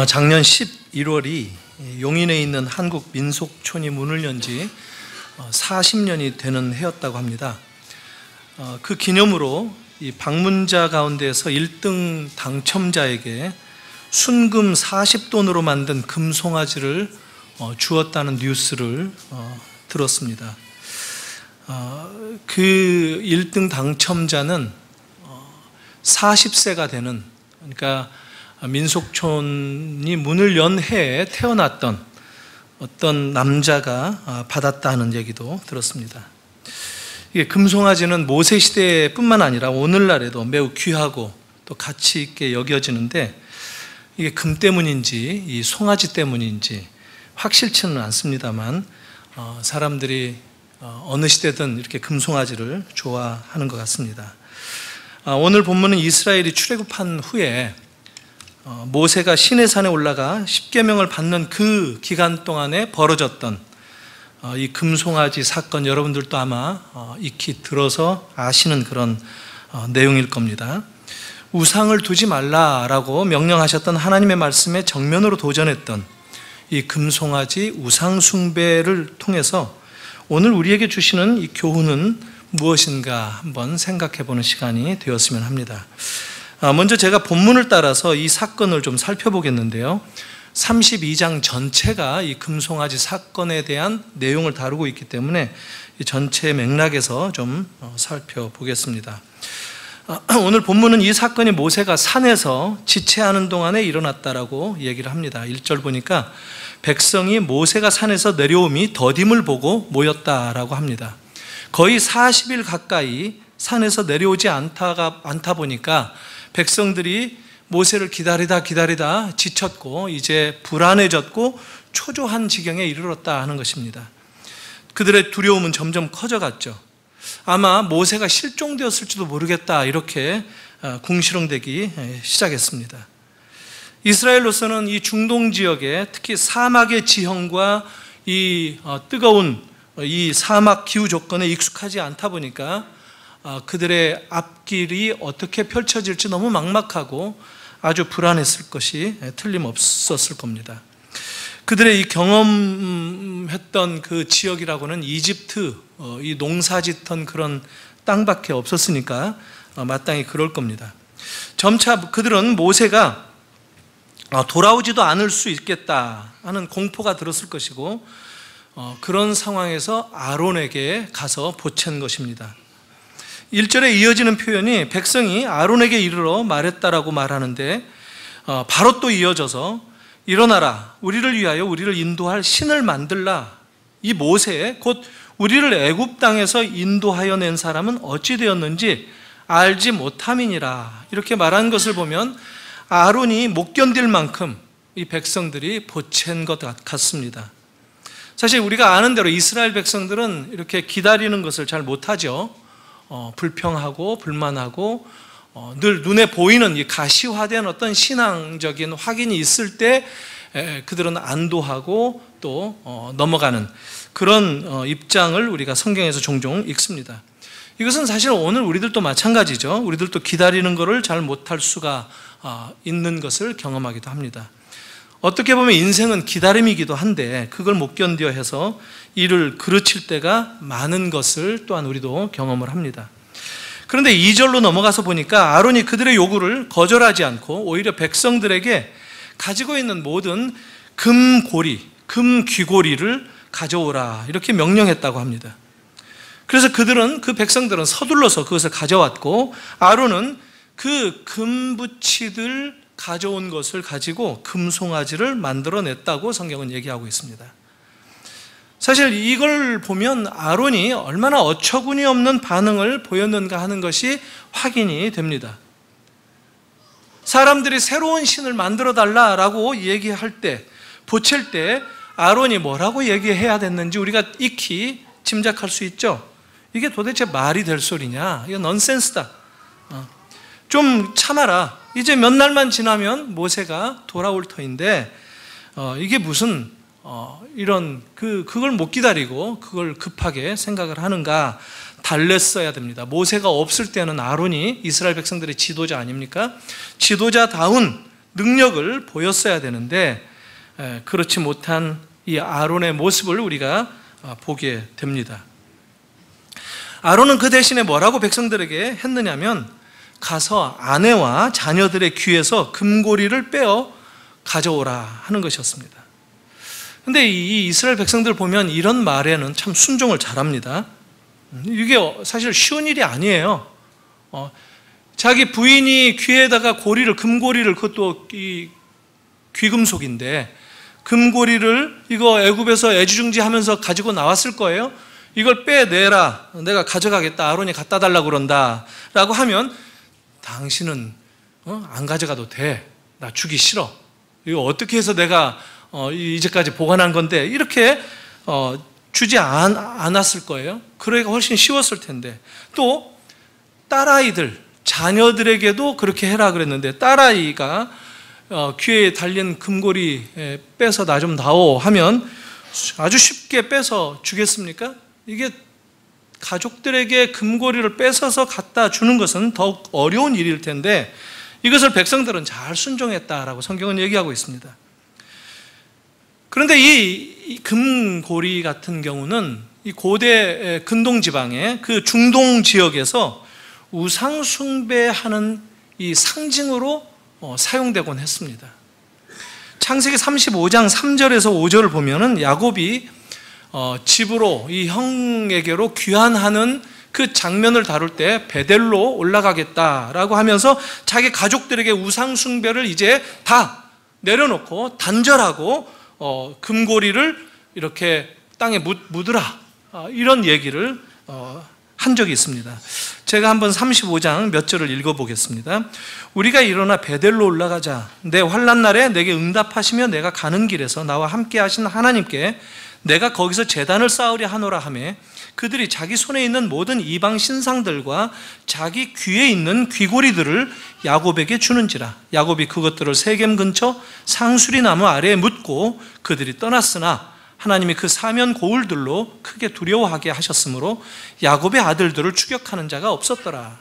작년 11월이 용인에 있는 한국 민속촌이 문을 연 지 40년이 되는 해였다고 합니다. 그 기념으로 이 방문자 가운데서 1등 당첨자에게 순금 40돈으로 만든 금송아지를 주었다는 뉴스를 들었습니다. 그 1등 당첨자는 40세가 되는, 그러니까 민속촌이 문을 연 해에 태어났던 어떤 남자가 받았다는 얘기도 들었습니다. 이게 금송아지는 모세 시대뿐만 아니라 오늘날에도 매우 귀하고 또 가치 있게 여겨지는데, 이게 금 때문인지 이 송아지 때문인지 확실치는 않습니다만 사람들이 어느 시대든 이렇게 금송아지를 좋아하는 것 같습니다. 오늘 본문은 이스라엘이 출애굽한 후에 모세가 시내산에 올라가 십계명을 받는 그 기간 동안에 벌어졌던 이 금송아지 사건, 여러분들도 아마 익히 들어서 아시는 그런 내용일 겁니다. 우상을 두지 말라라고 명령하셨던 하나님의 말씀에 정면으로 도전했던 이 금송아지 우상 숭배를 통해서 오늘 우리에게 주시는 이 교훈은 무엇인가 한번 생각해 보는 시간이 되었으면 합니다. 먼저 제가 본문을 따라서 이 사건을 좀 살펴보겠는데요. 32장 전체가 이 금송아지 사건에 대한 내용을 다루고 있기 때문에 이 전체 맥락에서 좀 살펴보겠습니다. 오늘 본문은 이 사건이 모세가 산에서 지체하는 동안에 일어났다라고 얘기를 합니다. 1절 보니까 백성이 모세가 산에서 내려옴이 더딤을 보고 모였다라고 합니다. 거의 40일 가까이 산에서 내려오지 않다 보니까 백성들이 모세를 기다리다 지쳤고 이제 불안해졌고 초조한 지경에 이르렀다 하는 것입니다. 그들의 두려움은 점점 커져갔죠. 아마 모세가 실종되었을지도 모르겠다, 이렇게 궁시렁대기 시작했습니다. 이스라엘로서는 이 중동 지역에 특히 사막의 지형과 이 뜨거운 이 사막 기후 조건에 익숙하지 않다 보니까 그들의 앞길이 어떻게 펼쳐질지 너무 막막하고 아주 불안했을 것이 틀림없었을 겁니다. 그들의 이 경험했던 그 지역이라고는 이집트, 이 농사짓던 그런 땅밖에 없었으니까 마땅히 그럴 겁니다. 점차 그들은 모세가 돌아오지도 않을 수 있겠다 하는 공포가 들었을 것이고, 그런 상황에서 아론에게 가서 보챈 것입니다. 1절에 이어지는 표현이 백성이 아론에게 이르러 말했다라고 말하는데, 바로 또 이어져서 일어나라, 우리를 위하여 우리를 인도할 신을 만들라. 이 모세, 곧 우리를 애굽 땅에서 인도하여 낸 사람은 어찌 되었는지 알지 못함이니라, 이렇게 말한 것을 보면 아론이 못 견딜 만큼 이 백성들이 보챈 것 같습니다. 사실 우리가 아는 대로 이스라엘 백성들은 이렇게 기다리는 것을 잘 못하죠. 불평하고 불만하고 늘 눈에 보이는 이 가시화된 어떤 신앙적인 확인이 있을 때 그들은 안도하고 또 넘어가는 그런 입장을 우리가 성경에서 종종 읽습니다. 이것은 사실 오늘 우리들도 마찬가지죠. 우리들도 기다리는 것을 잘 못할 수가 있는 것을 경험하기도 합니다. 어떻게 보면 인생은 기다림이기도 한데 그걸 못 견뎌 해서 이를 그르칠 때가 많은 것을 또한 우리도 경험을 합니다. 그런데 2절로 넘어가서 보니까 아론이 그들의 요구를 거절하지 않고 오히려 백성들에게 가지고 있는 모든 금고리, 금귀고리를 가져오라, 이렇게 명령했다고 합니다. 그래서 그 백성들은 서둘러서 그것을 가져왔고, 아론은 그 금붙이들 가져온 것을 가지고 금송아지를 만들어냈다고 성경은 얘기하고 있습니다. 사실 이걸 보면 아론이 얼마나 어처구니 없는 반응을 보였는가 하는 것이 확인이 됩니다. 사람들이 새로운 신을 만들어 달라라고 얘기할 때, 보챌 때 아론이 뭐라고 얘기해야 됐는지 우리가 익히 짐작할 수 있죠. 이게 도대체 말이 될 소리냐, 이거 넌센스다, 좀 참아라, 이제 몇 날만 지나면 모세가 돌아올 터인데 이게 무슨 이런 그걸 못 기다리고 그걸 급하게 생각을 하는가. 달랬어야 됩니다. 모세가 없을 때는 아론이 이스라엘 백성들의 지도자 아닙니까? 지도자다운 능력을 보였어야 되는데 그렇지 못한 이 아론의 모습을 우리가 보게 됩니다. 아론은 그 대신에 뭐라고 백성들에게 했느냐면 가서 아내와 자녀들의 귀에서 금고리를 빼어 가져오라 하는 것이었습니다. 그런데 이 이스라엘 백성들 보면 이런 말에는 참 순종을 잘합니다. 이게 사실 쉬운 일이 아니에요. 자기 부인이 귀에다가 고리를, 금고리를, 그것도 이 귀금속인데 금고리를 이거 애굽에서 애지중지하면서 가지고 나왔을 거예요. 이걸 빼내라, 내가 가져가겠다, 아론이 갖다 달라고 그런다 라고 하면 당신은 안 가져가도 돼, 나 주기 싫어, 이거 어떻게 해서 내가 이제까지 보관한 건데, 이렇게 주지 않았을 거예요. 그러기가 훨씬 쉬웠을 텐데, 또 딸아이들, 자녀들에게도 그렇게 해라 그랬는데 딸아이가 귀에 달린 금고리 빼서 나 좀 다오 하면 아주 쉽게 빼서 주겠습니까? 이게 가족들에게 금고리를 뺏어서 갖다 주는 것은 더욱 어려운 일일 텐데 이것을 백성들은 잘 순종했다라고 성경은 얘기하고 있습니다. 그런데 이 금고리 같은 경우는 이 고대 근동 지방의 그 중동 지역에서 우상 숭배하는 이 상징으로 사용되곤 했습니다. 창세기 35장 3절에서 5절을 보면은 야곱이 집으로 이 형에게로 귀환하는 그 장면을 다룰 때 베델로 올라가겠다라고 하면서 자기 가족들에게 우상 숭배를 이제 다 내려놓고 단절하고 금고리를 이렇게 땅에 묻으라, 이런 얘기를 한 적이 있습니다. 제가 한번 35장 몇 절을 읽어보겠습니다. 우리가 일어나 베델로 올라가자. 내 환난 날에 내게 응답하시며 내가 가는 길에서 나와 함께 하신 하나님께 내가 거기서 제단을 쌓으려 하노라 하매 그들이 자기 손에 있는 모든 이방 신상들과 자기 귀에 있는 귀고리들을 야곱에게 주는지라. 야곱이 그것들을 세겜 근처 상수리 나무 아래에 묻고 그들이 떠났으나 하나님이 그 사면 고울들로 크게 두려워하게 하셨으므로 야곱의 아들들을 추격하는 자가 없었더라.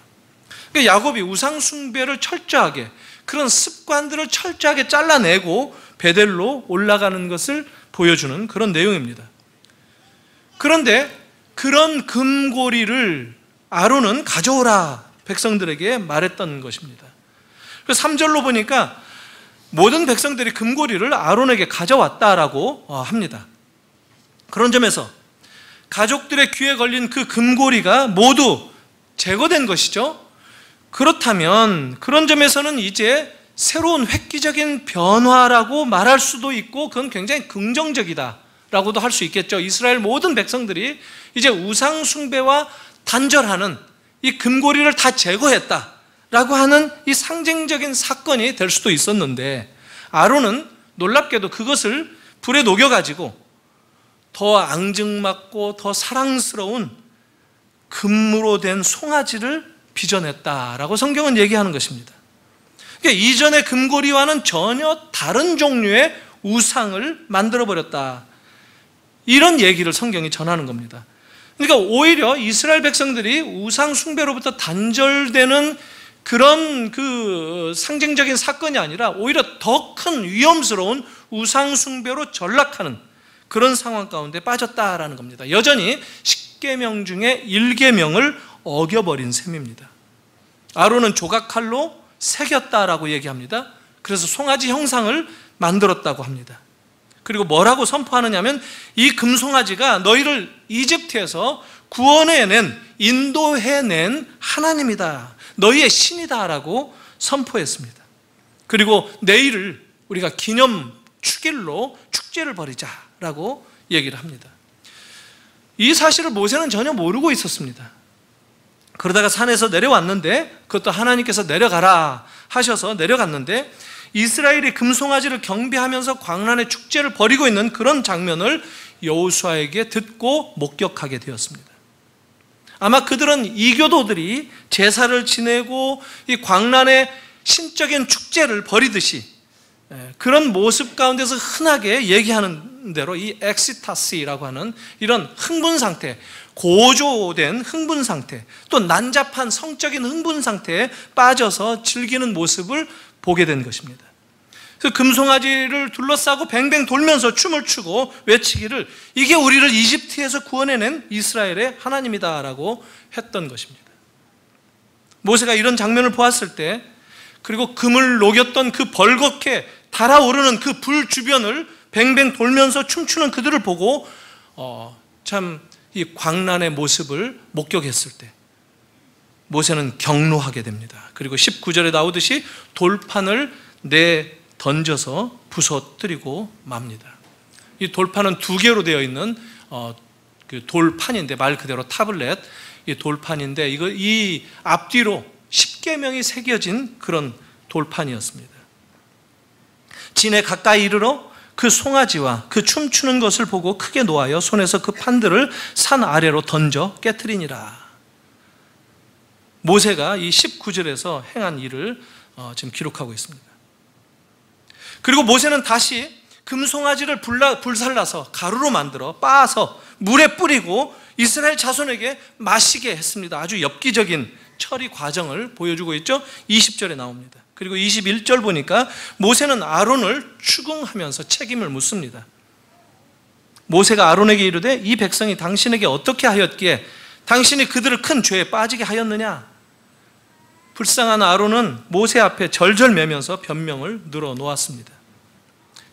그러니까 야곱이 우상 숭배를 철저하게, 그런 습관들을 철저하게 잘라내고 베델로 올라가는 것을 보여주는 그런 내용입니다. 그런데 그런 금고리를 아론은 가져오라 백성들에게 말했던 것입니다. 그래서 3절로 보니까 모든 백성들이 금고리를 아론에게 가져왔다라고 합니다. 그런 점에서 가족들의 귀에 걸린 그 금고리가 모두 제거된 것이죠. 그렇다면 그런 점에서는 이제 새로운 획기적인 변화라고 말할 수도 있고 그건 굉장히 긍정적이다라고도 할 수 있겠죠. 이스라엘 모든 백성들이 이제 우상 숭배와 단절하는 이 금고리를 다 제거했다라고 하는 이 상징적인 사건이 될 수도 있었는데 아론은 놀랍게도 그것을 불에 녹여가지고 더 앙증맞고 더 사랑스러운 금으로 된 송아지를 빚어냈다라고 성경은 얘기하는 것입니다. 그러니까 이전의 금고리와는 전혀 다른 종류의 우상을 만들어버렸다, 이런 얘기를 성경이 전하는 겁니다. 그러니까 오히려 이스라엘 백성들이 우상 숭배로부터 단절되는 그런 그 상징적인 사건이 아니라 오히려 더 큰 위험스러운 우상 숭배로 전락하는 그런 상황 가운데 빠졌다라는 겁니다. 여전히 10계명 중에 1계명을 어겨버린 셈입니다. 아론은 조각칼로 새겼다라고 얘기합니다. 그래서 송아지 형상을 만들었다고 합니다. 그리고 뭐라고 선포하느냐면 이 금송아지가 너희를 이집트에서 구원해낸, 인도해낸 하나님이다, 너희의 신이다라고 선포했습니다. 그리고 내일을 우리가 기념 축일로 축제를 벌이자라고 얘기를 합니다. 이 사실을 모세는 전혀 모르고 있었습니다. 그러다가 산에서 내려왔는데, 그것도 하나님께서 내려가라 하셔서 내려갔는데, 이스라엘이 금송아지를 경배하면서 광란의 축제를 벌이고 있는 그런 장면을 여호수아에게 듣고 목격하게 되었습니다. 아마 그들은 이교도들이 제사를 지내고 이 광란의 신적인 축제를 벌이듯이 그런 모습 가운데서 흔하게 얘기하는 대로 이 엑시타시라고 하는 이런 흥분 상태, 고조된 흥분 상태, 또 난잡한 성적인 흥분 상태에 빠져서 즐기는 모습을 보게 된 것입니다. 그 금송아지를 둘러싸고 뱅뱅 돌면서 춤을 추고 외치기를 이게 우리를 이집트에서 구원해낸 이스라엘의 하나님이다라고 했던 것입니다. 모세가 이런 장면을 보았을 때, 그리고 금을 녹였던 그 벌겋게 달아오르는 그 불 주변을 뱅뱅 돌면서 춤추는 그들을 보고 참 이 광란의 모습을 목격했을 때 모세는 경노하게 됩니다. 그리고 19절에 나오듯이 돌판을 던져서 부서뜨리고 맙니다. 이 돌판은 두 개로 되어 있는 그 돌판인데, 말 그대로 타블렛, 이 돌판인데 이 앞뒤로 10계명이 새겨진 그런 돌판이었습니다. 진에 가까이 이르러 그 송아지와 그 춤추는 것을 보고 크게 노하여 손에서 그 판들을 산 아래로 던져 깨트리니라. 모세가 이 19절에서 행한 일을 지금 기록하고 있습니다. 그리고 모세는 다시 금송아지를 불살라서 가루로 만들어 빻아서 물에 뿌리고 이스라엘 자손에게 마시게 했습니다. 아주 엽기적인 처리 과정을 보여주고 있죠. 20절에 나옵니다. 그리고 21절 보니까 모세는 아론을 추궁하면서 책임을 묻습니다. 모세가 아론에게 이르되 이 백성이 당신에게 어떻게 하였기에 당신이 그들을 큰 죄에 빠지게 하였느냐. 불쌍한 아론은 모세 앞에 절절매면서 변명을 늘어놓았습니다.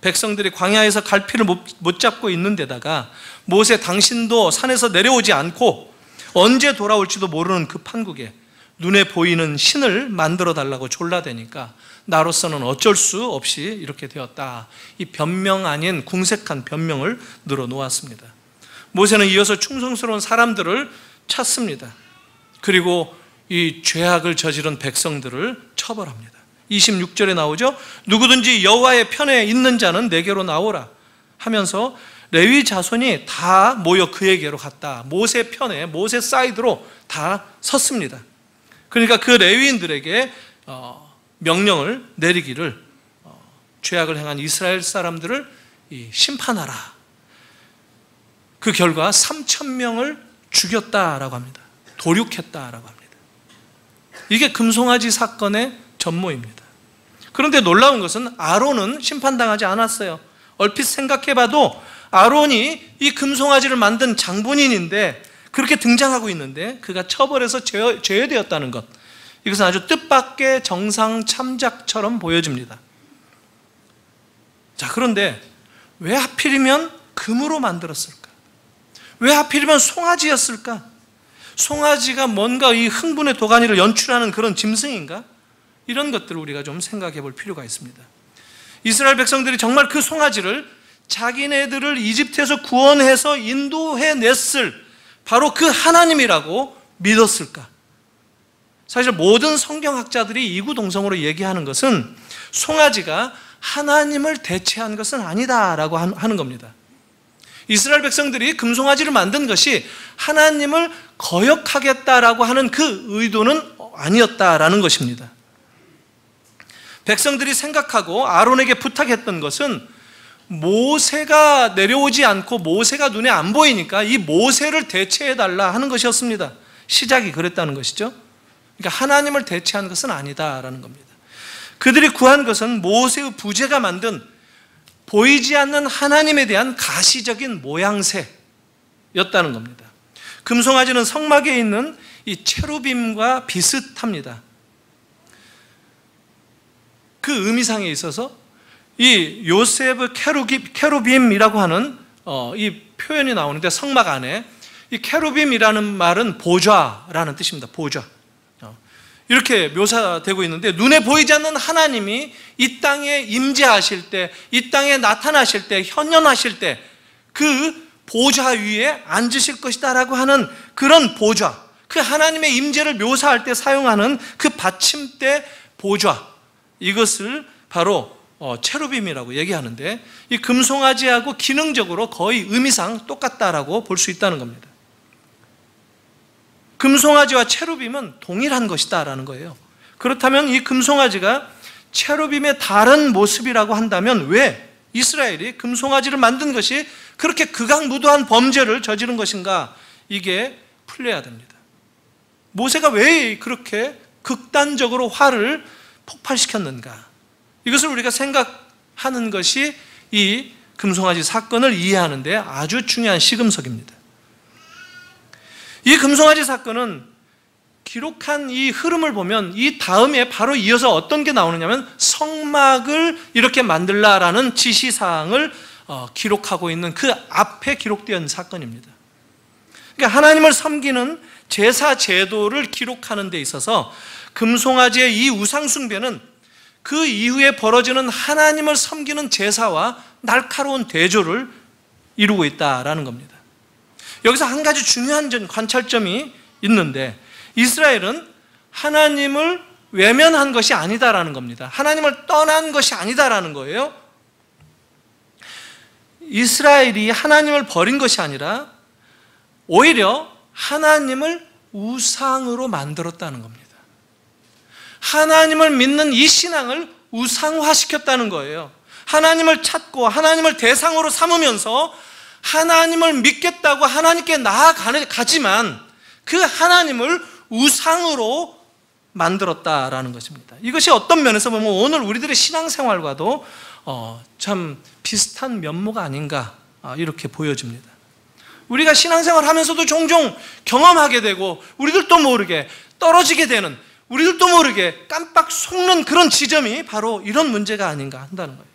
백성들이 광야에서 갈피를 못 잡고 있는 데다가 모세 당신도 산에서 내려오지 않고 언제 돌아올지도 모르는 그 판국에 눈에 보이는 신을 만들어 달라고 졸라대니까 나로서는 어쩔 수 없이 이렇게 되었다. 이 변명 아닌 궁색한 변명을 늘어놓았습니다. 모세는 이어서 충성스러운 사람들을 찾습니다. 그리고 이 죄악을 저지른 백성들을 처벌합니다. 26절에 나오죠. 누구든지 여호와의 편에 있는 자는 내게로 나오라 하면서 레위 자손이 다 모여 그에게로 갔다. 모세 편에, 모세 사이드로 다 섰습니다. 그러니까 그 레위인들에게 명령을 내리기를 죄악을 행한 이스라엘 사람들을 심판하라. 그 결과 3,000명을 죽였다라고 합니다. 도륙했다라고 합니다. 이게 금송아지 사건의 전모입니다. 그런데 놀라운 것은 아론은 심판당하지 않았어요. 얼핏 생각해봐도 아론이 이 금송아지를 만든 장본인인데 그렇게 등장하고 있는데 그가 처벌해서 제외되었다는 것, 이것은 아주 뜻밖의 정상 참작처럼 보여집니다. 자, 그런데 왜 하필이면 금으로 만들었을까? 왜 하필이면 송아지였을까? 송아지가 뭔가 이 흥분의 도가니를 연출하는 그런 짐승인가? 이런 것들을 우리가 좀 생각해 볼 필요가 있습니다. 이스라엘 백성들이 정말 그 송아지를 자기네들을 이집트에서 구원해서 인도해냈을 바로 그 하나님이라고 믿었을까? 사실 모든 성경학자들이 이구동성으로 얘기하는 것은 송아지가 하나님을 대체한 것은 아니다라고 하는 겁니다. 이스라엘 백성들이 금송아지를 만든 것이 하나님을 거역하겠다라고 하는 그 의도는 아니었다라는 것입니다. 백성들이 생각하고 아론에게 부탁했던 것은 모세가 내려오지 않고 모세가 눈에 안 보이니까 이 모세를 대체해달라 하는 것이었습니다. 시작이 그랬다는 것이죠. 그러니까 하나님을 대체한 것은 아니다라는 겁니다. 그들이 구한 것은 모세의 부제가 만든 보이지 않는 하나님에 대한 가시적인 모양새였다는 겁니다. 금송아지는 성막에 있는 이 체루빔과 비슷합니다. 그 의미상에 있어서 이 요셉의 케루빔이라고 하는 이 표현이 나오는데, 성막 안에 이 케루빔이라는 말은 보좌라는 뜻입니다. 보좌. 이렇게 묘사되고 있는데, 눈에 보이지 않는 하나님이 이 땅에 임재하실 때, 이 땅에 나타나실 때, 현현하실 때 그 보좌 위에 앉으실 것이다라고 하는 그런 보좌, 그 하나님의 임재를 묘사할 때 사용하는 그 받침대 보좌, 이것을 바로 체루빔이라고 얘기하는데, 이 금송아지하고 기능적으로 거의 의미상 똑같다라고 볼 수 있다는 겁니다. 금송아지와 체루빔은 동일한 것이다라는 거예요. 그렇다면 이 금송아지가 체루빔의 다른 모습이라고 한다면 왜 이스라엘이 금송아지를 만든 것이 그렇게 극악무도한 범죄를 저지른 것인가? 이게 풀려야 됩니다. 모세가 왜 그렇게 극단적으로 화를 폭발시켰는가? 이것을 우리가 생각해 하는 것이 이 금송아지 사건을 이해하는 데 아주 중요한 시금석입니다. 이 금송아지 사건은 기록한 이 흐름을 보면 이 다음에 바로 이어서 어떤 게 나오느냐면 성막을 이렇게 만들라라는 지시사항을 기록하고 있는 그 앞에 기록되어 있는 사건입니다. 그러니까 하나님을 섬기는 제사 제도를 기록하는 데 있어서 금송아지의 이 우상숭배는 그 이후에 벌어지는 하나님을 섬기는 제사와 날카로운 대조를 이루고 있다라는 겁니다. 여기서 한 가지 중요한 관찰점이 있는데 이스라엘은 하나님을 외면한 것이 아니다라는 겁니다. 하나님을 떠난 것이 아니다라는 거예요. 이스라엘이 하나님을 버린 것이 아니라 오히려 하나님을 우상으로 만들었다는 겁니다. 하나님을 믿는 이 신앙을 우상화시켰다는 거예요. 하나님을 찾고 하나님을 대상으로 삼으면서 하나님을 믿겠다고 하나님께 나아가지만 그 하나님을 우상으로 만들었다라는 것입니다. 이것이 어떤 면에서 보면 오늘 우리들의 신앙생활과도 참 비슷한 면모가 아닌가 이렇게 보여집니다. 우리가 신앙생활 하면서도 종종 경험하게 되고 우리들도 모르게 떨어지게 되는, 우리들도 모르게 깜빡 속는 그런 지점이 바로 이런 문제가 아닌가 한다는 거예요.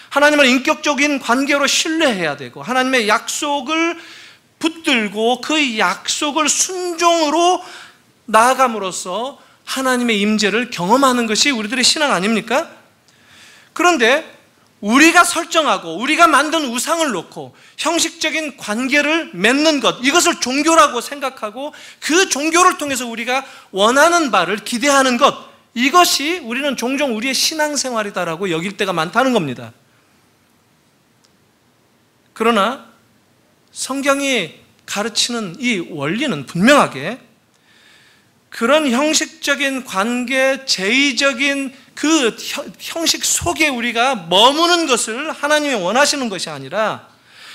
하나님을 인격적인 관계로 신뢰해야 되고 하나님의 약속을 붙들고 그 약속을 순종으로 나아감으로써 하나님의 임재를 경험하는 것이 우리들의 신앙 아닙니까? 그런데 우리가 설정하고 우리가 만든 우상을 놓고 형식적인 관계를 맺는 것, 이것을 종교라고 생각하고 그 종교를 통해서 우리가 원하는 바를 기대하는 것, 이것이 우리는 종종 우리의 신앙생활이다라고 여길 때가 많다는 겁니다. 그러나 성경이 가르치는 이 원리는 분명하게 그런 형식적인 관계, 제의적인 그 형식 속에 우리가 머무는 것을 하나님이 원하시는 것이 아니라,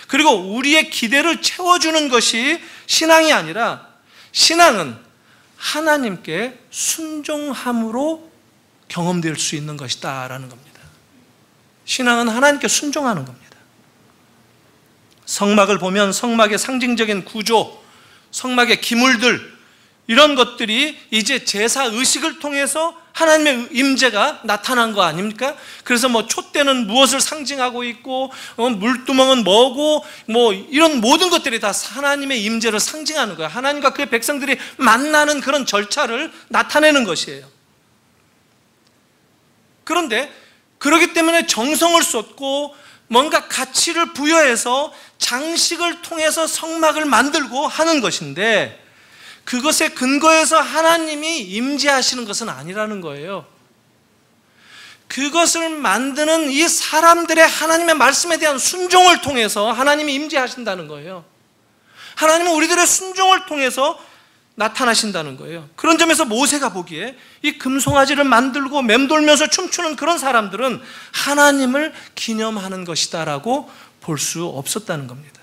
그리고 우리의 기대를 채워주는 것이 신앙이 아니라, 신앙은 하나님께 순종함으로 경험될 수 있는 것이다 라는 겁니다. 신앙은 하나님께 순종하는 겁니다. 성막을 보면 성막의 상징적인 구조, 성막의 기물들, 이런 것들이 이제 제사 의식을 통해서 하나님의 임재가 나타난 거 아닙니까? 그래서 뭐 촛대는 무엇을 상징하고 있고 물두멍은 뭐고 뭐 이런 모든 것들이 다 하나님의 임재를 상징하는 거예요. 하나님과 그의 백성들이 만나는 그런 절차를 나타내는 것이에요. 그런데 그렇기 때문에 정성을 쏟고 뭔가 가치를 부여해서 장식을 통해서 성막을 만들고 하는 것인데, 그것의 근거에서 하나님이 임재하시는 것은 아니라는 거예요. 그것을 만드는 이 사람들의 하나님의 말씀에 대한 순종을 통해서 하나님이 임재하신다는 거예요. 하나님은 우리들의 순종을 통해서 나타나신다는 거예요. 그런 점에서 모세가 보기에 이 금송아지를 만들고 맴돌면서 춤추는 그런 사람들은 하나님을 기념하는 것이다라고 볼 수 없었다는 겁니다.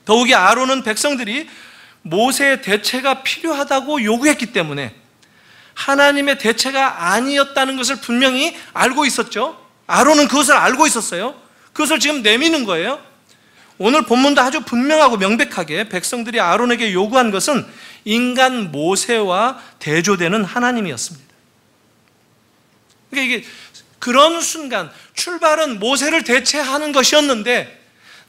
더욱이 아론은 백성들이 모세의 대체가 필요하다고 요구했기 때문에 하나님의 대체가 아니었다는 것을 분명히 알고 있었죠. 아론은 그것을 알고 있었어요. 그것을 지금 내미는 거예요. 오늘 본문도 아주 분명하고 명백하게 백성들이 아론에게 요구한 것은 인간 모세와 대조되는 하나님이었습니다. 그러니까 이게 그런 순간 출발은 모세를 대체하는 것이었는데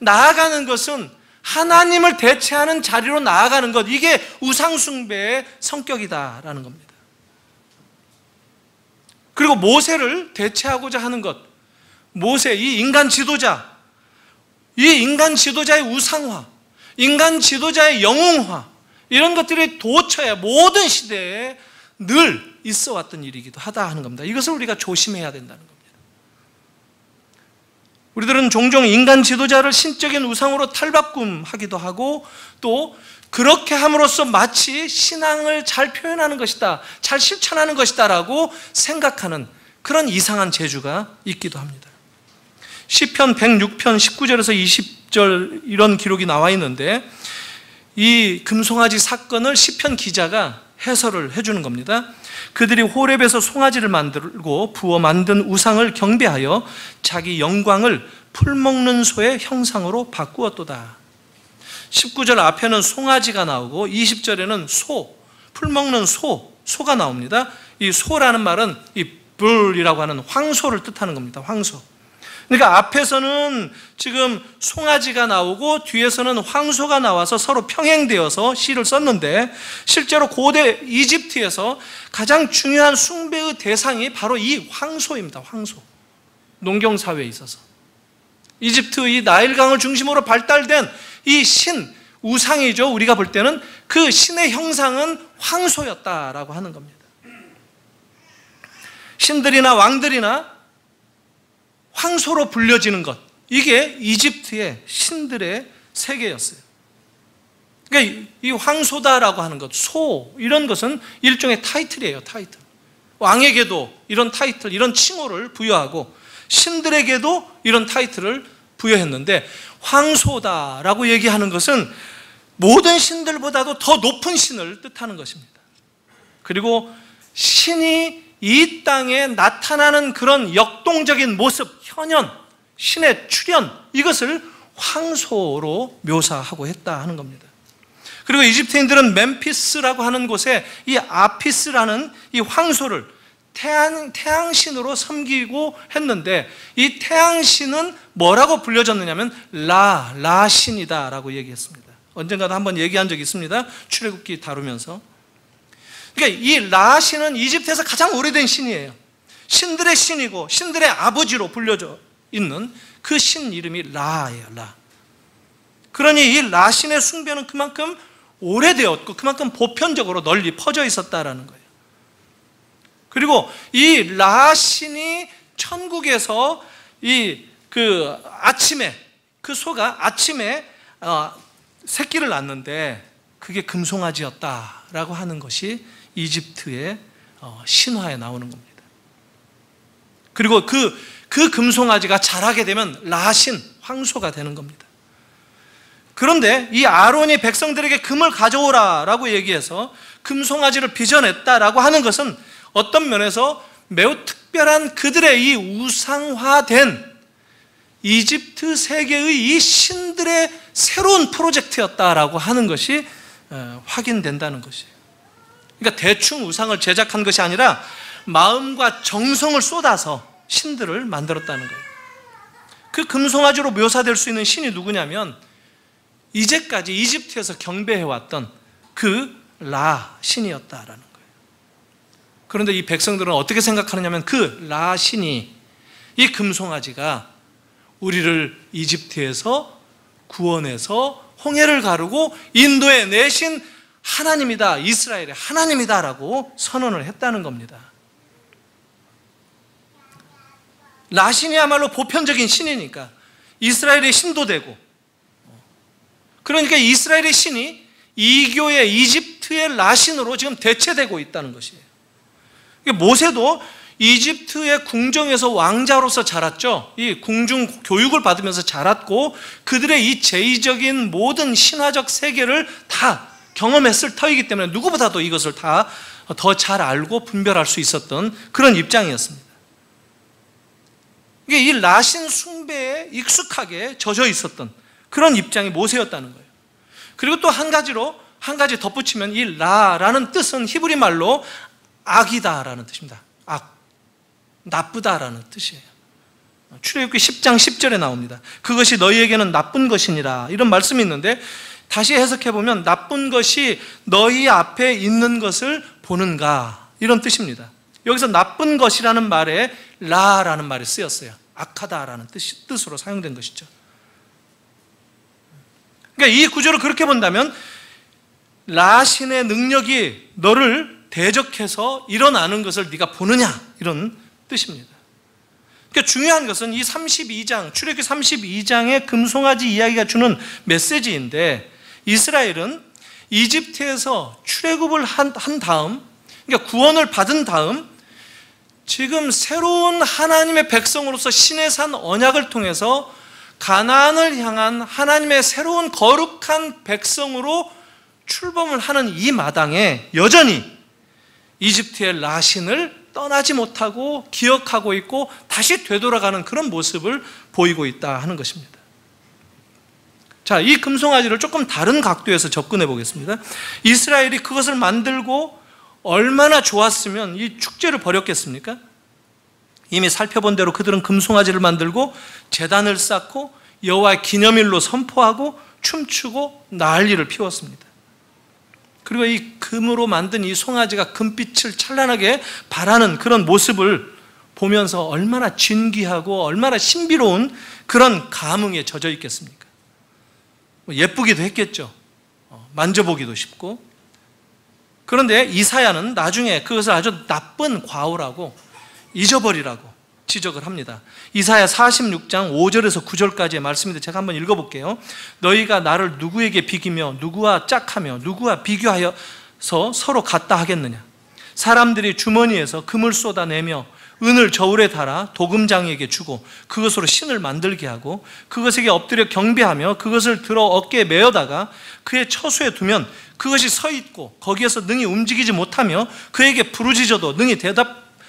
나아가는 것은 하나님을 대체하는 자리로 나아가는 것, 이게 우상숭배의 성격이다라는 겁니다. 그리고 모세를 대체하고자 하는 것, 모세, 이 인간 지도자, 이 인간 지도자의 우상화, 인간 지도자의 영웅화, 이런 것들이 도처에 모든 시대에 늘 있어 왔던 일이기도 하다 하는 겁니다. 이것을 우리가 조심해야 된다는 겁니다. 우리들은 종종 인간 지도자를 신적인 우상으로 탈바꿈하기도 하고 또 그렇게 함으로써 마치 신앙을 잘 표현하는 것이다, 잘 실천하는 것이다 라고 생각하는 그런 이상한 재주가 있기도 합니다. 시편 106편 19절에서 20절 이런 기록이 나와 있는데, 이 금송아지 사건을 시편 기자가 해설을 해주는 겁니다. 그들이 호렙에서 송아지를 만들고 부어 만든 우상을 경배하여 자기 영광을 풀먹는 소의 형상으로 바꾸었도다. 19절 앞에는 송아지가 나오고 20절에는 소, 풀먹는 소가 나옵니다. 이 소라는 말은 이 불이라고 하는 황소를 뜻하는 겁니다. 황소. 그러니까 앞에서는 지금 송아지가 나오고 뒤에서는 황소가 나와서 서로 평행되어서 시를 썼는데, 실제로 고대 이집트에서 가장 중요한 숭배의 대상이 바로 이 황소입니다. 황소. 농경사회에 있어서 이집트 이 나일강을 중심으로 발달된 이 신, 우상이죠. 우리가 볼 때는 그 신의 형상은 황소였다라고 하는 겁니다. 신들이나 왕들이나 황소로 불려지는 것, 이게 이집트의 신들의 세계였어요. 그러니까 이 황소다라고 하는 것, 소, 이런 것은 일종의 타이틀이에요. 타이틀. 왕에게도 이런 타이틀, 이런 칭호를 부여하고 신들에게도 이런 타이틀을 부여했는데, 황소다라고 얘기하는 것은 모든 신들보다도 더 높은 신을 뜻하는 것입니다. 그리고 신이 이 땅에 나타나는 그런 역동적인 모습, 현현, 신의 출현, 이것을 황소로 묘사하고 했다 하는 겁니다. 그리고 이집트인들은 멤피스라고 하는 곳에 이 아피스라는 이 황소를 태양신으로 섬기고 했는데, 이 태양신은 뭐라고 불려졌느냐면 라신이다 라고 얘기했습니다. 언젠가도 한번 얘기한 적이 있습니다. 출애굽기 다루면서. 그러니까 이 라신은 이집트에서 가장 오래된 신이에요. 신들의 신이고 신들의 아버지로 불려져 있는 그 신 이름이 라예요. 라. 그러니 이 라신의 숭배는 그만큼 오래되었고 그만큼 보편적으로 널리 퍼져 있었다라는 거예요. 그리고 이 라신이 천국에서 아침에 그 소가 아침에 새끼를 낳는데 그게 금송아지였다라고 하는 것이 이집트의 신화에 나오는 겁니다. 그리고 그 금송아지가 자라게 되면 라신, 황소가 되는 겁니다. 그런데 이 아론이 백성들에게 금을 가져오라라고 얘기해서 금송아지를 빚어냈다라고 하는 것은 어떤 면에서 매우 특별한 그들의 이 우상화된 이집트 세계의 이 신들의 새로운 프로젝트였다라고 하는 것이 확인된다는 것이에요. 그러니까 대충 우상을 제작한 것이 아니라 마음과 정성을 쏟아서 신들을 만들었다는 거예요. 그 금송아지로 묘사될 수 있는 신이 누구냐면 이제까지 이집트에서 경배해왔던 그 라 신이었다라는 거예요. 그런데 이 백성들은 어떻게 생각하느냐면 그 라 신이, 이 금송아지가 우리를 이집트에서 구원해서 홍해를 가르고 인도에 내신 하나님이다, 이스라엘의 하나님이다 라고 선언을 했다는 겁니다. 라신이야말로 보편적인 신이니까 이스라엘의 신도 되고, 그러니까 이스라엘의 신이 이교의 이집트의 라신으로 지금 대체되고 있다는 것이에요. 모세도 이집트의 궁정에서 왕자로서 자랐죠. 이 궁중 교육을 받으면서 자랐고 그들의 이 제의적인 모든 신화적 세계를 다 경험했을 터이기 때문에 누구보다도 이것을 다 더 잘 알고 분별할 수 있었던 그런 입장이었습니다. 이게 이 라신 숭배에 익숙하게 젖어 있었던 그런 입장이 모세였다는 거예요. 그리고 또 한 가지 덧붙이면 이 라라는 뜻은 히브리 말로 악이다라는 뜻입니다. 악, 나쁘다라는 뜻이에요. 출애굽기 10장 10절에 나옵니다. 그것이 너희에게는 나쁜 것이니라, 이런 말씀이 있는데 다시 해석해보면 나쁜 것이 너희 앞에 있는 것을 보는가, 이런 뜻입니다. 여기서 나쁜 것이라는 말에 라라는 말이 쓰였어요. 악하다라는 뜻으로 사용된 것이죠. 그러니까 이 구조를 그렇게 본다면 라신의 능력이 너를 대적해서 일어나는 것을 네가 보느냐, 이런 뜻입니다. 그러니까 중요한 것은 이 32장, 출애굽기 32장의 금송아지 이야기가 주는 메시지인데, 이스라엘은 이집트에서 출애굽을 한 다음, 그러니까 구원을 받은 다음 지금 새로운 하나님의 백성으로서 시내산 언약을 통해서 가나안을 향한 하나님의 새로운 거룩한 백성으로 출범을 하는 이 마당에 여전히 이집트의 라신을 떠나지 못하고 기억하고 있고 다시 되돌아가는 그런 모습을 보이고 있다 하는 것입니다. 자, 이 금송아지를 조금 다른 각도에서 접근해 보겠습니다. 이스라엘이 그것을 만들고 얼마나 좋았으면 이 축제를 벌였겠습니까? 이미 살펴본 대로 그들은 금송아지를 만들고 제단을 쌓고 여호와의 기념일로 선포하고 춤추고 난리를 피웠습니다. 그리고 이 금으로 만든 이 송아지가 금빛을 찬란하게 발하는 그런 모습을 보면서 얼마나 진귀하고 얼마나 신비로운 그런 감흥에 젖어 있겠습니까? 예쁘기도 했겠죠. 만져보기도 쉽고. 그런데 이사야는 나중에 그것을 아주 나쁜 과오라고 잊어버리라고 지적을 합니다. 이사야 46장 5절에서 9절까지의 말씀인데 제가 한번 읽어볼게요. 너희가 나를 누구에게 비기며 누구와 짝하며 누구와 비교하여서 서로 같다 하겠느냐? 사람들이 주머니에서 금을 쏟아내며 은을 저울에 달아 도금장에게 주고 그것으로 신을 만들게 하고 그것에게 엎드려 경배하며 그것을 들어 어깨에 메어다가 그의 처수에 두면 그것이 서 있고 거기에서 능히 움직이지 못하며 그에게 부르짖어도 능히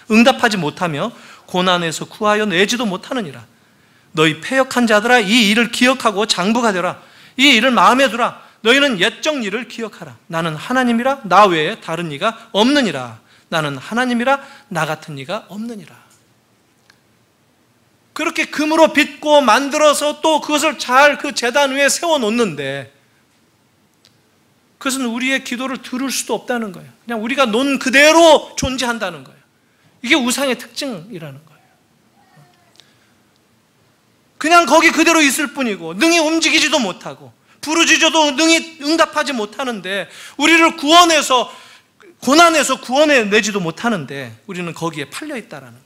응답하지 못하며 고난에서 구하여 내지도 못하느니라. 너희 패역한 자들아, 이 일을 기억하고 장부가 되라. 이 일을 마음에 두라. 너희는 옛적 일을 기억하라. 나는 하나님이라 나 외에 다른 이가 없느니라. 나는 하나님이라 나 같은 이가 없느니라. 그렇게 금으로 빚고 만들어서 또 그것을 잘 그 제단 위에 세워놓는데 그것은 우리의 기도를 들을 수도 없다는 거예요. 그냥 우리가 논 그대로 존재한다는 거예요. 이게 우상의 특징이라는 거예요. 그냥 거기 그대로 있을 뿐이고 능히 움직이지도 못하고 부르짖어도 능히 응답하지 못하는데 우리를 구원해서 고난에서 구원해내지도 못하는데 우리는 거기에 팔려 있다는 거예요.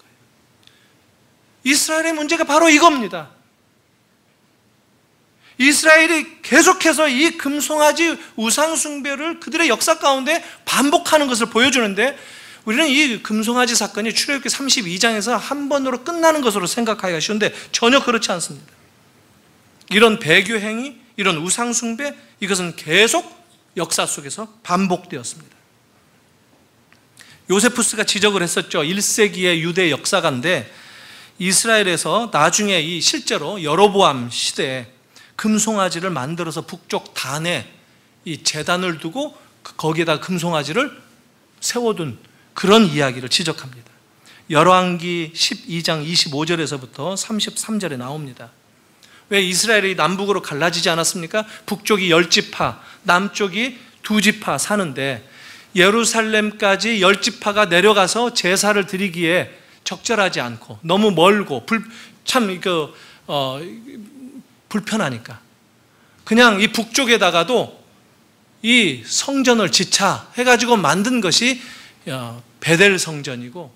이스라엘의 문제가 바로 이겁니다. 이스라엘이 계속해서 이 금송아지 우상숭배를 그들의 역사 가운데 반복하는 것을 보여주는데 우리는 이 금송아지 사건이 출애굽기 32장에서 한 번으로 끝나는 것으로 생각하기가 쉬운데 전혀 그렇지 않습니다. 이런 배교 행위, 이런 우상숭배, 이것은 계속 역사 속에서 반복되었습니다. 요세푸스가 지적을 했었죠. 1세기의 유대 역사가인데 이스라엘에서 나중에 이 실제로 여로보암 시대에 금송아지를 만들어서 북쪽 단에 이 제단을 두고 거기에다 금송아지를 세워둔 그런 이야기를 지적합니다. 열왕기 12장 25절에서부터 33절에 나옵니다. 왜 이스라엘이 남북으로 갈라지지 않았습니까? 북쪽이 10지파, 남쪽이 2지파 사는데 예루살렘까지 10지파가 내려가서 제사를 드리기에 적절하지 않고 너무 멀고 불편하니까 그냥 이 북쪽에다가도 이 성전을 지차해가지고 만든 것이 베델 성전이고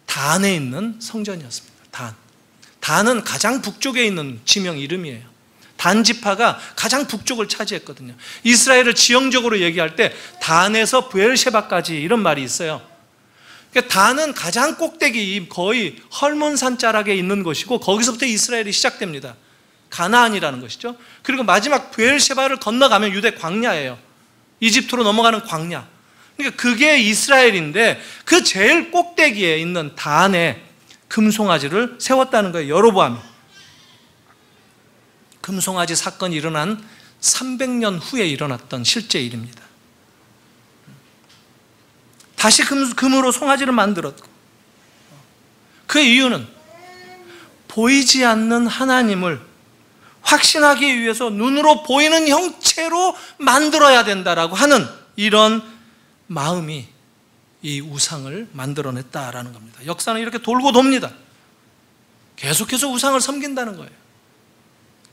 단에 있는 성전이었습니다. 단은 가장 북쪽에 있는 지명 이름이에요. 단 지파가 가장 북쪽을 차지했거든요. 이스라엘을 지형적으로 얘기할 때 단에서 브엘셰바까지 이런 말이 있어요. 그러니까 단은 가장 꼭대기 거의 헐몬산 자락에 있는 곳이고 거기서부터 이스라엘이 시작됩니다. 가나안이라는 것이죠. 그리고 마지막 브엘셰바를 건너가면 유대 광야예요. 이집트로 넘어가는 광야. 그러니까 그게 이스라엘인데 그 제일 꼭대기에 있는 단에 금송아지를 세웠다는 거예요. 여로보암이. 금송아지 사건이 일어난 300년 후에 일어났던 실제 일입니다. 다시 금으로 송아지를 만들었고 그 이유는 보이지 않는 하나님을 확신하기 위해서 눈으로 보이는 형체로 만들어야 된다라고 하는 이런 마음이 이 우상을 만들어냈다라는 겁니다. 역사는 이렇게 돌고 돕니다. 계속해서 우상을 섬긴다는 거예요.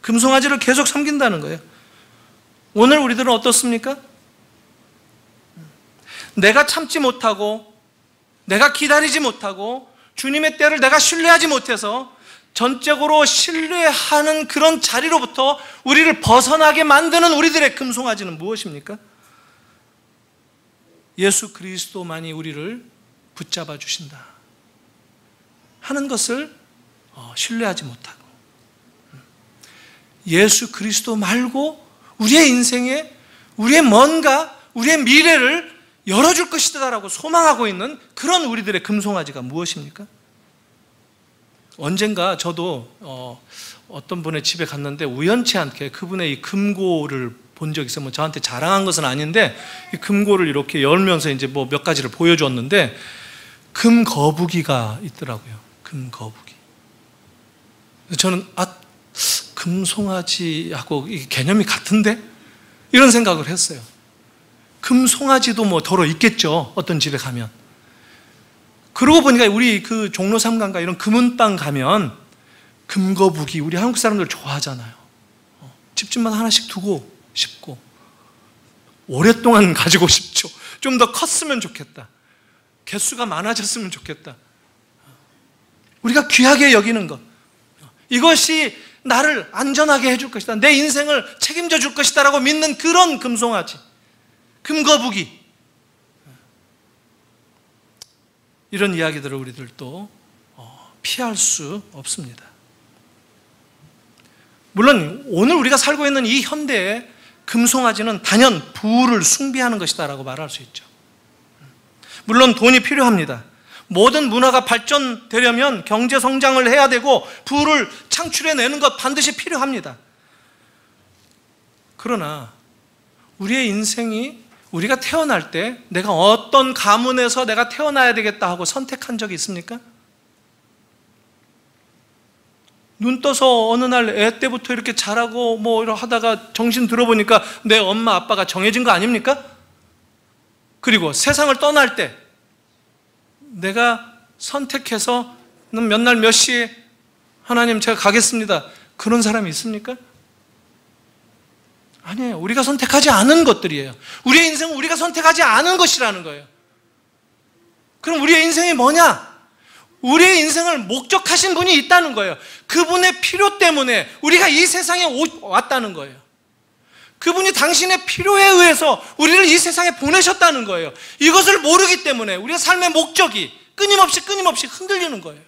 금송아지를 계속 섬긴다는 거예요. 오늘 우리들은 어떻습니까? 내가 참지 못하고 내가 기다리지 못하고 주님의 때를 내가 신뢰하지 못해서 전적으로 신뢰하는 그런 자리로부터 우리를 벗어나게 만드는 우리들의 금송아지는 무엇입니까? 예수 그리스도만이 우리를 붙잡아 주신다 하는 것을 신뢰하지 못하고 예수 그리스도 말고 우리의 인생에 우리의 뭔가 우리의 미래를 열어줄 것이다라고 소망하고 있는 그런 우리들의 금송아지가 무엇입니까? 언젠가 저도 어떤 분의 집에 갔는데 우연치 않게 그분의 이 금고를 본 적이 있어요. 뭐 저한테 자랑한 것은 아닌데 이 금고를 이렇게 열면서 이제 뭐 몇 가지를 보여줬는데 금거북이가 있더라고요. 금거북이. 저는 금송아지하고 이 개념이 같은데? 이런 생각을 했어요. 금송아지도 뭐 더러 있겠죠. 어떤 집에 가면. 그러고 보니까 우리 그 종로 3강가 이런 금은방 가면 금거북이 우리 한국 사람들 좋아하잖아요. 집집마다 하나씩 두고 싶고 오랫동안 가지고 싶죠. 좀 더 컸으면 좋겠다. 개수가 많아졌으면 좋겠다. 우리가 귀하게 여기는 것, 이것이 나를 안전하게 해줄 것이다, 내 인생을 책임져 줄 것이다 라고 믿는 그런 금송아지, 금거북이, 이런 이야기들을 우리들도 피할 수 없습니다. 물론 오늘 우리가 살고 있는 이 현대에 금송아지는 단연 부를 숭배하는 것이다 라고 말할 수 있죠. 물론 돈이 필요합니다. 모든 문화가 발전되려면 경제 성장을 해야 되고 부를 창출해내는 것 반드시 필요합니다. 그러나 우리의 인생이, 우리가 태어날 때 내가 어떤 가문에서 내가 태어나야 되겠다 하고 선택한 적이 있습니까? 눈 떠서 어느 날 애 때부터 이렇게 자라고 뭐 이러 하다가 정신 들어보니까 내 엄마 아빠가 정해진 거 아닙니까? 그리고 세상을 떠날 때 내가 선택해서 몇 날 몇 시에 하나님 제가 가겠습니다, 그런 사람이 있습니까? 아니에요. 우리가 선택하지 않은 것들이에요. 우리의 인생은 우리가 선택하지 않은 것이라는 거예요. 그럼 우리의 인생이 뭐냐? 우리의 인생을 목적하신 분이 있다는 거예요. 그분의 필요 때문에 우리가 이 세상에 왔다는 거예요. 그분이 당신의 필요에 의해서 우리를 이 세상에 보내셨다는 거예요. 이것을 모르기 때문에 우리의 삶의 목적이 끊임없이 흔들리는 거예요.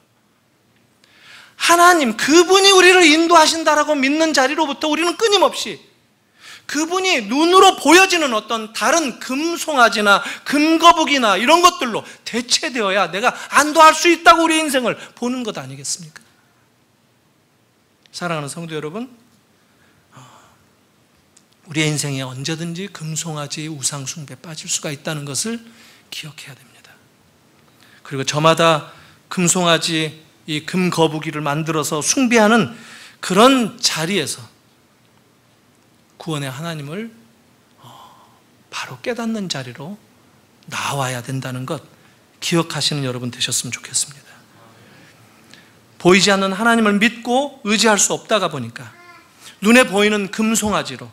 하나님, 그분이 우리를 인도하신다라고 믿는 자리로부터 우리는 끊임없이 그분이 눈으로 보여지는 어떤 다른 금송아지나 금거북이나 이런 것들로 대체되어야 내가 안도할 수 있다고 우리 인생을 보는 것 아니겠습니까? 사랑하는 성도 여러분, 우리의 인생에 언제든지 금송아지 우상 숭배에 빠질 수가 있다는 것을 기억해야 됩니다. 그리고 저마다 금송아지, 이 금거북이를 만들어서 숭배하는 그런 자리에서 구원의 하나님을 바로 깨닫는 자리로 나와야 된다는 것 기억하시는 여러분 되셨으면 좋겠습니다. 보이지 않는 하나님을 믿고 의지할 수 없다가 보니까 눈에 보이는 금송아지로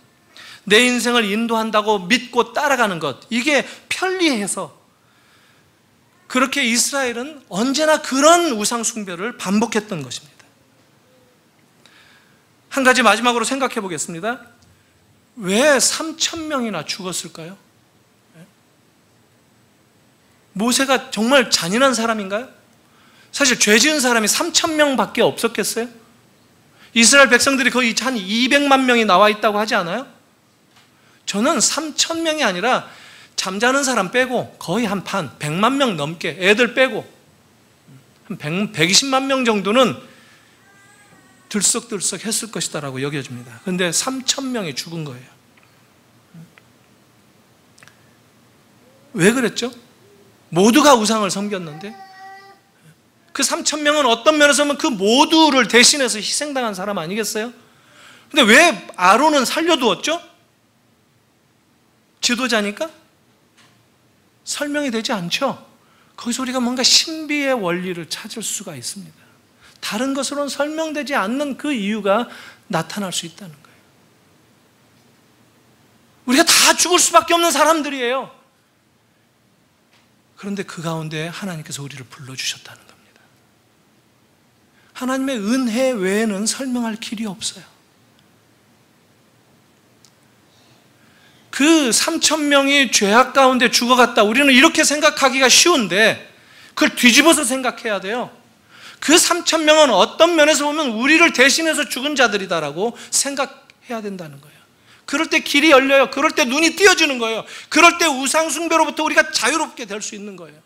내 인생을 인도한다고 믿고 따라가는 것, 이게 편리해서 그렇게 이스라엘은 언제나 그런 우상 숭배를 반복했던 것입니다. 한 가지 마지막으로 생각해 보겠습니다. 왜 3,000명이나 죽었을까요? 모세가 정말 잔인한 사람인가요? 사실 죄 지은 사람이 3,000명밖에 없었겠어요? 이스라엘 백성들이 거의 한 200만 명이 나와 있다고 하지 않아요? 저는 3,000명이 아니라 잠자는 사람 빼고 거의 한 100만 명 넘게, 애들 빼고 한 120만 명 정도는 들썩들썩 했을 것이다 라고 여겨집니다. 그런데 3,000명이 죽은 거예요. 왜 그랬죠? 모두가 우상을 섬겼는데 그 3,000명은 어떤 면에서 보면 그 모두를 대신해서 희생당한 사람 아니겠어요? 근데 왜 아론은 살려두었죠? 지도자니까? 설명이 되지 않죠? 거기서 우리가 뭔가 신비의 원리를 찾을 수가 있습니다. 다른 것으로는 설명되지 않는 그 이유가 나타날 수 있다는 거예요. 우리가 다 죽을 수밖에 없는 사람들이에요. 그런데 그 가운데 하나님께서 우리를 불러주셨다는 겁니다. 하나님의 은혜 외에는 설명할 길이 없어요. 그 3,000명이 죄악 가운데 죽어갔다, 우리는 이렇게 생각하기가 쉬운데 그걸 뒤집어서 생각해야 돼요. 그 3,000명은 어떤 면에서 보면 우리를 대신해서 죽은 자들이다라고 생각해야 된다는 거예요. 그럴 때 길이 열려요. 그럴 때 눈이 띄어지는 거예요. 그럴 때 우상 숭배로부터 우리가 자유롭게 될 수 있는 거예요.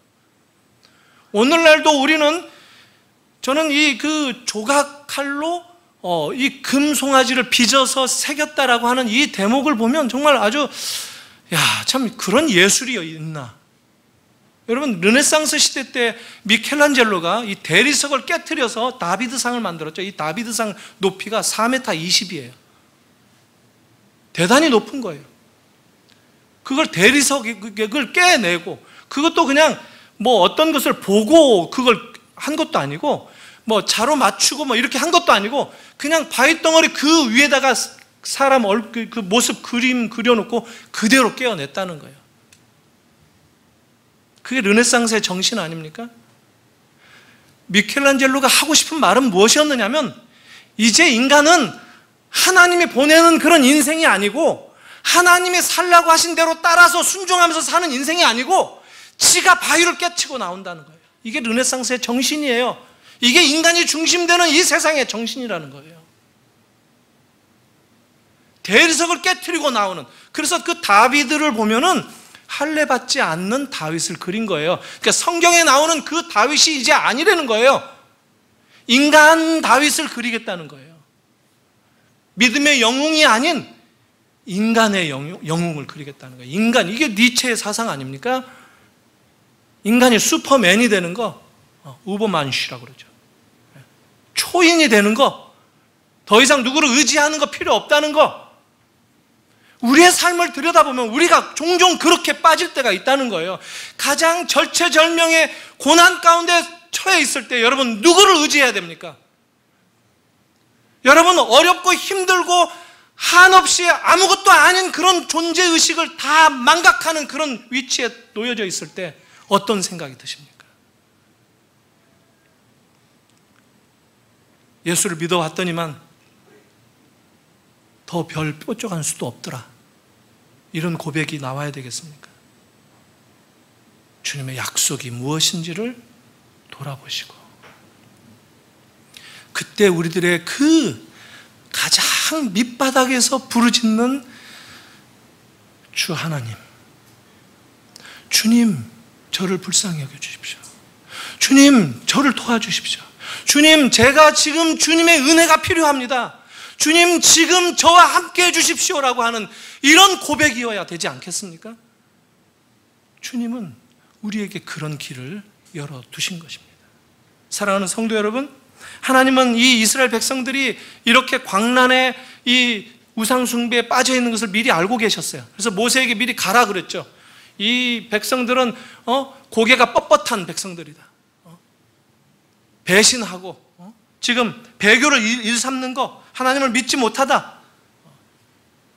오늘날도 우리는, 저는 이 그 조각칼로 이 금송아지를 빚어서 새겼다라고 하는 이 대목을 보면 정말 아주, 참 그런 예술이 있나. 여러분, 르네상스 시대 때 미켈란젤로가 이 대리석을 깨트려서 다비드상을 만들었죠. 이 다비드상 높이가 4m 20이에요. 대단히 높은 거예요. 그걸 대리석을 깨내고, 그것도 그냥 뭐 어떤 것을 보고 그걸 한 것도 아니고, 뭐 자로 맞추고 뭐 이렇게 한 것도 아니고, 그냥 바위덩어리 그 위에다가 사람 그 모습 그림 그려놓고 그대로 깨어냈다는 거예요. 그게 르네상스의 정신 아닙니까? 미켈란젤로가 하고 싶은 말은 무엇이었느냐면, 이제 인간은 하나님이 보내는 그런 인생이 아니고, 하나님이 살라고 하신 대로 따라서 순종하면서 사는 인생이 아니고, 지가 바위를 깨치고 나온다는 거예요. 이게 르네상스의 정신이에요. 이게 인간이 중심되는 이 세상의 정신이라는 거예요. 대리석을 깨트리고 나오는, 그래서 그 다비드를 보면은 할례 받지 않는 다윗을 그린 거예요. 그러니까 성경에 나오는 그 다윗이 이제 아니라는 거예요. 인간 다윗을 그리겠다는 거예요. 믿음의 영웅이 아닌 인간의 영웅을 그리겠다는 거예요. 인간, 이게 니체의 사상 아닙니까? 인간이 슈퍼맨이 되는 거, 우버만슈라고 그러죠. 초인이 되는 거, 더 이상 누구를 의지하는 거 필요 없다는 거. 우리의 삶을 들여다보면 우리가 종종 그렇게 빠질 때가 있다는 거예요. 가장 절체절명의 고난 가운데 처해 있을 때 여러분 누구를 의지해야 됩니까? 여러분 어렵고 힘들고 한없이 아무것도 아닌 그런 존재의식을 다 망각하는 그런 위치에 놓여져 있을 때 어떤 생각이 드십니까? 예수를 믿어왔더니만 더 별 뾰족한 수도 없더라. 이런 고백이 나와야 되겠습니까? 주님의 약속이 무엇인지를 돌아보시고, 그때 우리들의 그 가장 밑바닥에서 부르짖는 주 하나님, 주님 저를 불쌍히 여겨주십시오. 주님 저를 도와주십시오. 주님 제가 지금 주님의 은혜가 필요합니다. 주님 지금 저와 함께 해주십시오라고 하는 이런 고백이어야 되지 않겠습니까? 주님은 우리에게 그런 길을 열어두신 것입니다. 사랑하는 성도 여러분, 하나님은 이 이스라엘 백성들이 이렇게 광란에 이 우상숭배에 빠져 있는 것을 미리 알고 계셨어요. 그래서 모세에게 미리 가라 그랬죠. 이 백성들은 고개가 뻣뻣한 백성들이다. 배신하고 지금 배교를 일삼는 거, 하나님을 믿지 못하다.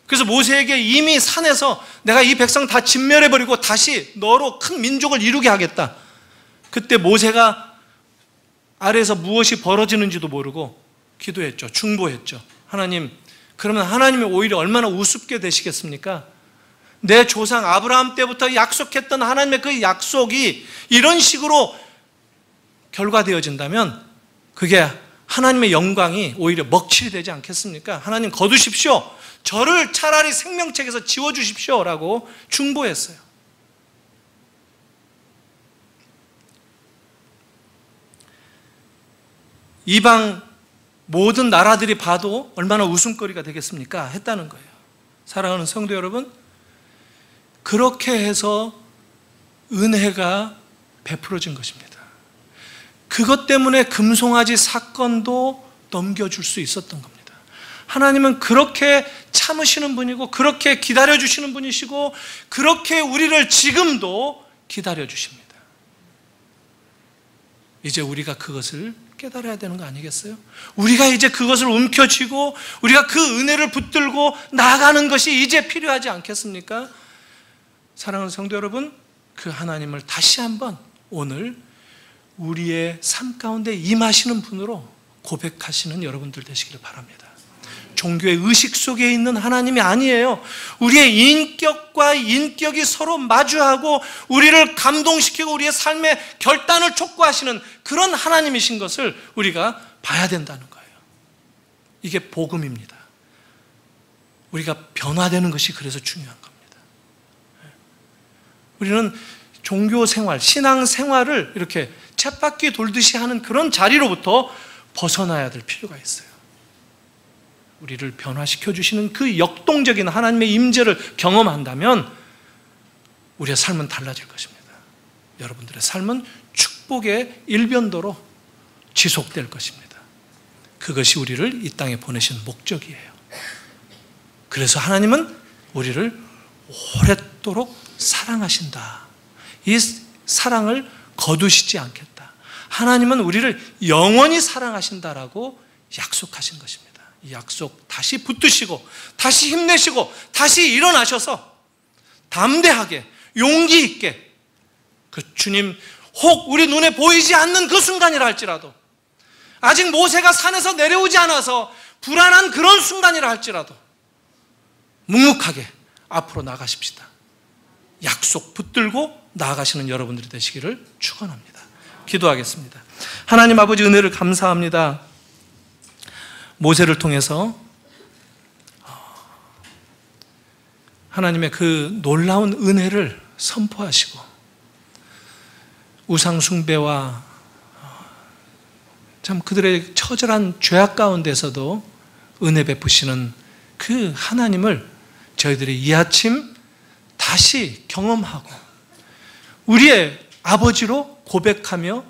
그래서 모세에게 이미 산에서 내가 이 백성 다 진멸해버리고 다시 너로 큰 민족을 이루게 하겠다. 그때 모세가 아래에서 무엇이 벌어지는지도 모르고 기도했죠. 중보했죠. 하나님, 그러면 하나님이 오히려 얼마나 우습게 되시겠습니까? 내 조상 아브라함 때부터 약속했던 하나님의 그 약속이 이런 식으로 결과되어진다면 그게 하나님의 영광이 오히려 먹칠이 되지 않겠습니까? 하나님 거두십시오. 저를 차라리 생명책에서 지워주십시오 라고 중보했어요. 이방 모든 나라들이 봐도 얼마나 웃음거리가 되겠습니까? 했다는 거예요. 사랑하는 성도 여러분, 그렇게 해서 은혜가 베풀어진 것입니다. 그것 때문에 금송아지 사건도 넘겨줄 수 있었던 겁니다. 하나님은 그렇게 참으시는 분이고, 그렇게 기다려주시는 분이시고, 그렇게 우리를 지금도 기다려주십니다. 이제 우리가 그것을 깨달아야 되는 거 아니겠어요? 우리가 이제 그것을 움켜쥐고 우리가 그 은혜를 붙들고 나아가는 것이 이제 필요하지 않겠습니까? 사랑하는 성도 여러분, 그 하나님을 다시 한번 오늘 우리의 삶 가운데 임하시는 분으로 고백하시는 여러분들 되시기를 바랍니다. 종교의 의식 속에 있는 하나님이 아니에요. 우리의 인격과 인격이 서로 마주하고 우리를 감동시키고 우리의 삶의 결단을 촉구하시는 그런 하나님이신 것을 우리가 봐야 된다는 거예요. 이게 복음입니다. 우리가 변화되는 것이 그래서 중요한 겁니다. 우리는 종교 생활, 신앙 생활을 이렇게 쳇바퀴 돌듯이 하는 그런 자리로부터 벗어나야 될 필요가 있어요. 우리를 변화시켜 주시는 그 역동적인 하나님의 임재를 경험한다면 우리의 삶은 달라질 것입니다. 여러분들의 삶은 축복의 일변도로 지속될 것입니다. 그것이 우리를 이 땅에 보내신 목적이에요. 그래서 하나님은 우리를 오랫도록 사랑하신다. 이 사랑을 거두시지 않겠다. 하나님은 우리를 영원히 사랑하신다라고 약속하신 것입니다. 이 약속 다시 붙드시고 다시 힘내시고 다시 일어나셔서 담대하게 용기 있게 그 주님 혹 우리 눈에 보이지 않는 그 순간이라 할지라도 아직 모세가 산에서 내려오지 않아서 불안한 그런 순간이라 할지라도 묵묵하게 앞으로 나가십시다. 약속 붙들고 나아가시는 여러분들이 되시기를 축원합니다. 기도하겠습니다. 하나님 아버지 은혜를 감사합니다. 모세를 통해서 하나님의 그 놀라운 은혜를 선포하시고 우상 숭배와 참 그들의 처절한 죄악 가운데서도 은혜 베푸시는 그 하나님을 저희들이 이 아침 다시 경험하고 우리의 아버지로 고백하며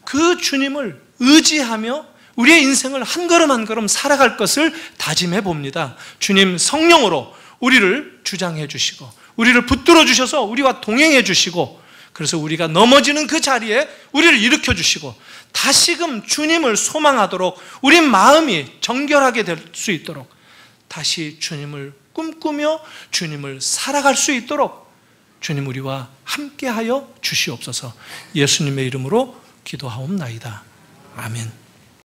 그 주님을 의지하며 우리의 인생을 한 걸음 한 걸음 살아갈 것을 다짐해 봅니다. 주님 성령으로 우리를 주장해 주시고 우리를 붙들어 주셔서 우리와 동행해 주시고 그래서 우리가 넘어지는 그 자리에 우리를 일으켜 주시고 다시금 주님을 소망하도록 우리 마음이 정결하게 될 수 있도록 다시 주님을 꿈꾸며 주님을 살아갈 수 있도록 주님 우리와 함께하여 주시옵소서. 예수님의 이름으로 기도하옵나이다. 아멘.